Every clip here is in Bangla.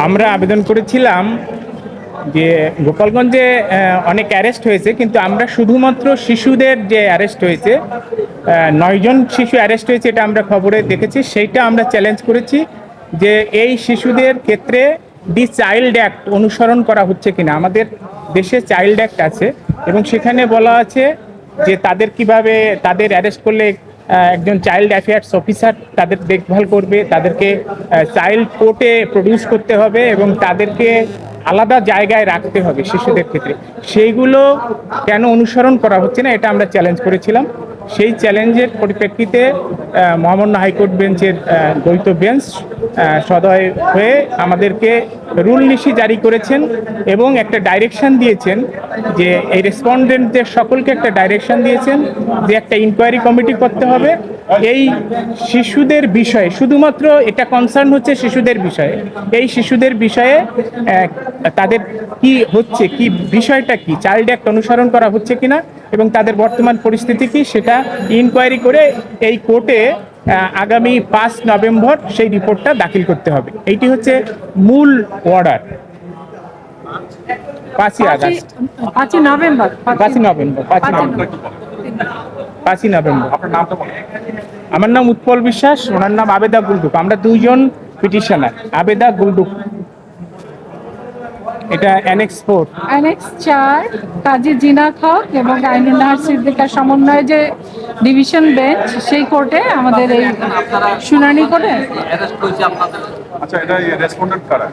আমরা আবেদন করেছিলাম যে গোপালগঞ্জে অনেক অ্যারেস্ট হয়েছে, কিন্তু আমরা শুধুমাত্র শিশুদের যে অ্যারেস্ট হয়েছে 9 জন শিশু অ্যারেস্ট হয়েছে, এটা আমরা খবরে দেখেছি। সেইটা আমরা চ্যালেঞ্জ করেছি যে এই শিশুদের ক্ষেত্রে দি চাইল্ড অ্যাক্ট অনুসরণ করা হচ্ছে কিনা। আমাদের দেশে চাইল্ড অ্যাক্ট আছে এবং সেখানে বলা আছে যে তাদের কিভাবে তাদের অ্যারেস্ট করলে একজন চাইল্ড অ্যাফেয়ার্স অফিসার তাদের দেখভাল করবে, তাদেরকে চাইল্ড কোর্টে প্রডিউস করতে হবে এবং তাদেরকে আলাদা জায়গায় রাখতে হবে শিশুদের ক্ষেত্রে। সেইগুলো কেন অনুসরণ করা হচ্ছে না, এটা আমরা চ্যালেঞ্জ করেছিলাম। সেই চ্যালেঞ্জের পরিপ্রেক্ষিতে মহামান্য হাইকোর্ট বেঞ্চের দ্বৈত বেঞ্চ সদয় হয়ে আমাদেরকে রুল নিশি জারি করেছেন এবং একটা ডাইরেকশন দিয়েছেন যে এই রেসপন্ডেন্টদের সকলকে একটা ডাইরেকশন দিয়েছেন যে একটা ইনকোয়ারি কমিটি করতে হবে এই শিশুদের বিষয়ে। শুধুমাত্র এটা কনসার্ন হচ্ছে শিশুদের বিষয়ে। এই শিশুদের বিষয়ে তাদের কি হচ্ছে, কি বিষয়টা কি, চাইল্ড অ্যাক্ট অনুসরণ করা হচ্ছে কিনা এবং তাদের বর্তমান পরিস্থিতি কি, সেটা ইনকোয়ারি করে এই কোর্টে আগামী 5 নভেম্বর সেই রিপোর্টটা দাখিল করতে হবে। এইটি হচ্ছে মূল অর্ডার। 5ই আগস্ট, 5ই নভেম্বর, 5ই নভেম্বর, 5ই নভেম্বর। আমার নাম উৎপল বিশ্বাস, ওনার নাম আবেদা গুলডুক। আমরা 2 জন পিটিশনার। আবেদা গুলডুক, এটা অ্যানেক্স 4। অ্যানেক্স 4 কাজী জিনাত হক এবং আইনুল নাহার সিদ্দিকার সমন্বয়ে যে ডিভিশন বেঞ্চ, সেই কোর্টে আমাদের এই শুনানি করে। আচ্ছা, এটা রেসপন্ডেন্ট কারা?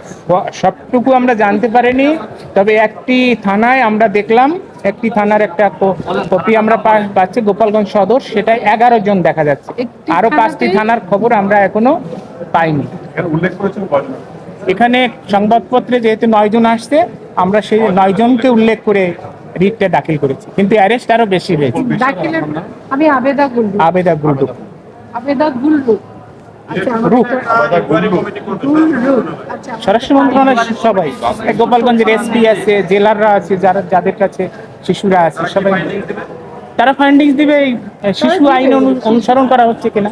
সবটুকু আমরা জানতে পারিনি, তবে একটি থানায় আমরা দেখলাম, একটি থানার একটা কপি আমরা পাচ্ছি গোপালগঞ্জ সদর, সেটাই 11 জন দেখা যাচ্ছে। আরো 5টি থানার খবর আমরা এখনো পাইনি। উল্লেখ করেছেন কয়জন? এখানে সংবাদপত্রে যেহেতু 9 জন আসছে, আমরা সেই 9 জনকে উল্লেখ করে রিটটা দাখিল করেছি, কিন্তু অ্যারেস্ট আরো বেশি হয়েছে। আমি আবেদা গুলডুক। আবেদা গুলডুক, আবেদা গুলডুক। স্বরাষ্ট্র মন্ত্রণালয়ের সবাই, গোপালগঞ্জের এসপি আছে, জেলাররা আছে, যাদের কাছে শিশুরা আছে, সবাই তারা ফান্ডিংস দিবে শিশু আইন অনুসরণ করা হচ্ছে কিনা।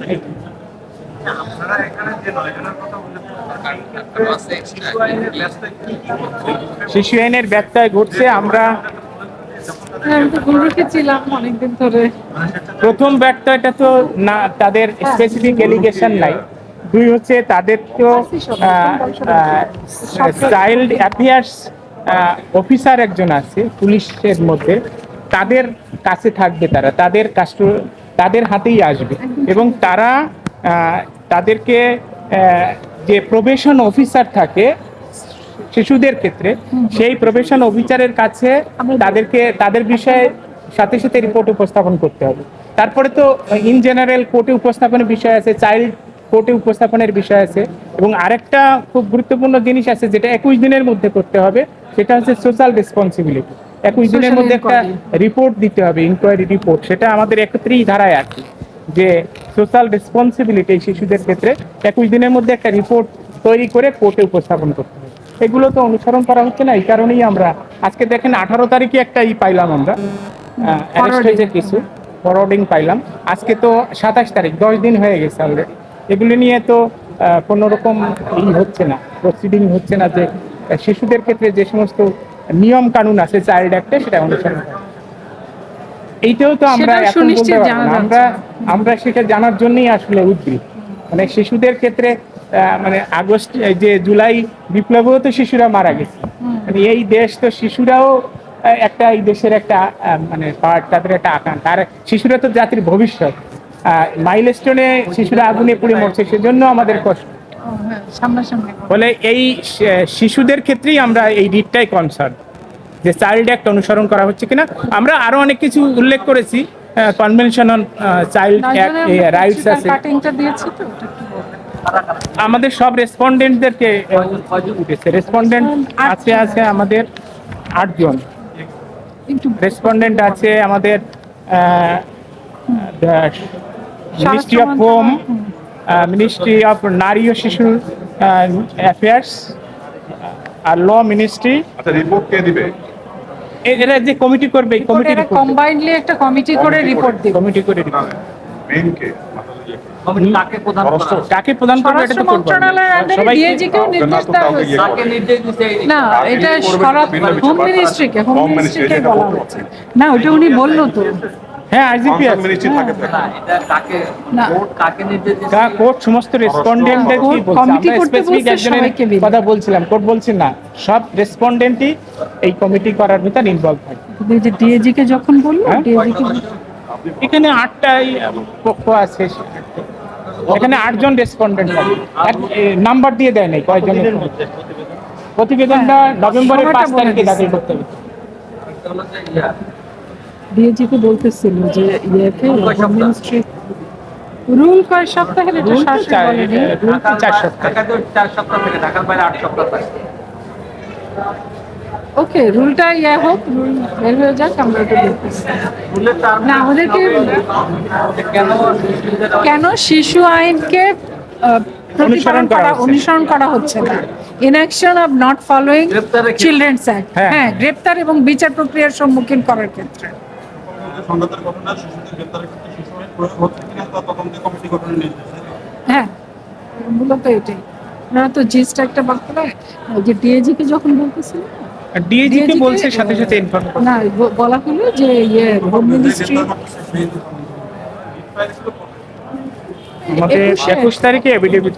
শিশু আইনের ব্যত্যয় ঘটছে। আমরা ছিলাম অনেকদিন ধরে। প্রথম ব্যত্যয়টা তো না, তাদের স্পেসিফিক এলিগেশন নাই। 2 হচ্ছে তাদের তো চাইল্ড অ্যাফেয়ার্স অফিসার একজন আছে পুলিশের মধ্যে, তাদের কাছে থাকবে, তাদের হাতেই আসবে এবং তারা তাদেরকে যে প্রবেশন অফিসার থাকে শিশুদের ক্ষেত্রে, সেই প্রবেশন অফিসারের কাছে তাদের বিষয়ে সাথে সাথে রিপোর্ট উপস্থাপন করতে হবে। তারপরে তো ইন জেনারেল কোর্টে উপস্থাপনের বিষয় আছে, চাইল্ড কোর্টে উপস্থাপনের বিষয় আছে এবং আরেকটা খুব গুরুত্বপূর্ণ জিনিস আছে যেটা 21 দিনের মধ্যে করতে হবে, সেটা হচ্ছে সোশ্যাল রেসপন্সিবিলিটি। 21 দিনের মধ্যে একটা রিপোর্ট দিতে হবে, ইনকোয়ারি রিপোর্ট। সেটা আমাদের 31 ধারায় আছে যে সোশ্যাল রেসপন্সিবিলিটি শিশুদের ক্ষেত্রে 21 দিনের মধ্যে একটা রিপোর্ট তৈরি করে কোর্টে উপস্থাপন করতে হবে। এগুলো তো অনুসরণ করা হচ্ছে না। এই কারণেই আমরা আজকে দেখেন 18 তারিখে একটা পাইলাম, আমরা কিছু ফরওয়ার্ডিং পাইলাম। আজকে তো 27 তারিখ, 10 দিন হয়ে গেছে অলরেডি। এগুলো নিয়ে তো কোনো রকম হচ্ছে না, প্রসিডিং হচ্ছে না যে শিশুদের ক্ষেত্রে যে সমস্ত নিয়ম কানুন আছে চাইল্ড অ্যাক্টে সেটা অনুসরণ করা। এইটাও তো আমরা এখন বলতে পারবো না। আমরা সেটা জানার জন্যই আসলে উদ্গ্রীব। মানে শিশুদের ক্ষেত্রে মানে আগস্ট যে জুলাই বিপ্লবেও তো শিশুরা মারা গেছে। মানে এই দেশ তো শিশুরাও একটা, এই দেশের একটা মানে পার্ট, তাদের একটা আকাঙ্ক্ষা। আর শিশুরা তো জাতির ভবিষ্যৎ। মাইলস্টোনে শিশুরা আগুনে পুড়ে মরছে, সেজন্য আমাদের কষ্ট। বলে এই শিশুদের ক্ষেত্রেই আমরা এই রিটটাই কনসার্ন যে চাইল্ড অ্যাক্ট অনুসরণ করা হচ্ছে কিনা। আমরা আরো অনেক কিছু উল্লেখ করেছি, কনভেনশন অন চাইল্ড রাইটস আছে। আমাদের সব রেসপন্ডেন্টদেরকে রেসপন্ডেন্ট আছে আমাদের 8 জন রেসপন্ডেন্ট আছে আমাদের। Ministry of home, ministry of নারী ও শিশু অ্যাফেয়ার্স আর ল মিনিস্ট্রি। আচ্ছা, রিপোর্ট কে দিবে? এরা যে কমিটি করবে, কমিটি কম্বাইন্ডলি একটা কমিটি করে রিপোর্ট দিবে। কমিটি করে রিপোর্ট মেইন কে? কমিটি কাকে প্রধান করা স্বরাষ্ট্র? হয়েছে? কাকে প্রদান করবে এটা স্বরাষ্ট্র তো বলবো না। মন্ত্রণালয়ের আন্ডারে সবাইকে ডিএজিকেও আপনারা নির্দেশ তো দেওয়া কাউকে হয়েছে। ইয়ে কাকে নির্দেশ দিতে না, এটা হোম মিনিস্ট্রিকে Home Ministry, এটা বলা বলতে হয়েছে। না, ওটা উনি বললো তো। হ্যাঁ আইজিপি আছে। মিনিস্ট্রি থাকে তো না এটা কাকে না। কোর্ট কাকে নির্দেশ দিচ্ছে? কোর্ট সমস্ত রেসপন্ডেন্টদের কি কোর্ট বলছে? কমিটি আমরা করতে স্পেসিফিক বলছে একজনের সবাইকে মিলে। কথা বলছিলাম, কোর্ট বলছে না, সব রেসপন্ডেন্টই এই কমিটি করার ভিতর ইনভলভ থাকে। এই যে ডিএজিকে যখন বললো, হ্যাঁ? ডিএজিকে এখানে 8টাই পক্ষ আছে, এখানে 8জন রেসপন্ডেন্ট আছে, নাম্বার দিয়ে দেয় নাই কয়জনের প্রতিবেদনটা নভেম্বরের সময়টা 5 তারিখে বলে দাখিল দিচ্ছে। করতে হবে। এটা হলো যে ইয়া, ডিএজিকে বলতেছিল যে ইয়েকে হোম মিনিস্ট্রি রুল কয় সপ্তাহের, এটা রুল তো সরাসরি চার- বলেনি। রুল তো 4 সপ্তাহ। ঢাকাতে 4 সপ্তাহ থেকে, ঢাকার বাইরে 8 সপ্তাহ থাকে। ওকে, রুলটা হোক, রুল বের হয়ে যাক, আমরা এটা দেখতেছি। রুলের টার্ম না, আমাদেরকে কেন কেন শিশু আইনকে প্রতিপালন করা অনুসরণ করা হচ্ছে না? ইনঅ্যাকশন অফ নট ফলোইং গ্রেপ্তারের ক্ষেত্রে। চিলড্রেন্স অ্যাক্ট, হ্যাঁ। হ্যাঁ, গ্রেপ্তার এবং বিচার প্রক্রিয়ার সম্মুখীন করার ক্ষেত্রে। সংঘাতের ঘটনা শিশুদের গ্রেপ্তারের ক্ষেত্রে শিশু আইন প্রয়োগ হচ্ছে কিনা তা তদন্তে কমিটি গঠনের নির্দেশ দেয়। হ্যাঁ, মূলত এটাই। ওনারা তো জিস্ট একটা বাক্যটা যে ডিএজিকে যখন বলতেছিল, ডিএজি কে DAG বলছে সাথে সাথে ইনফর্ম করতে। না বলা হলো যে হোম মিনিস্ট্রি আমাদের 21 তারিখে এফিডেভিট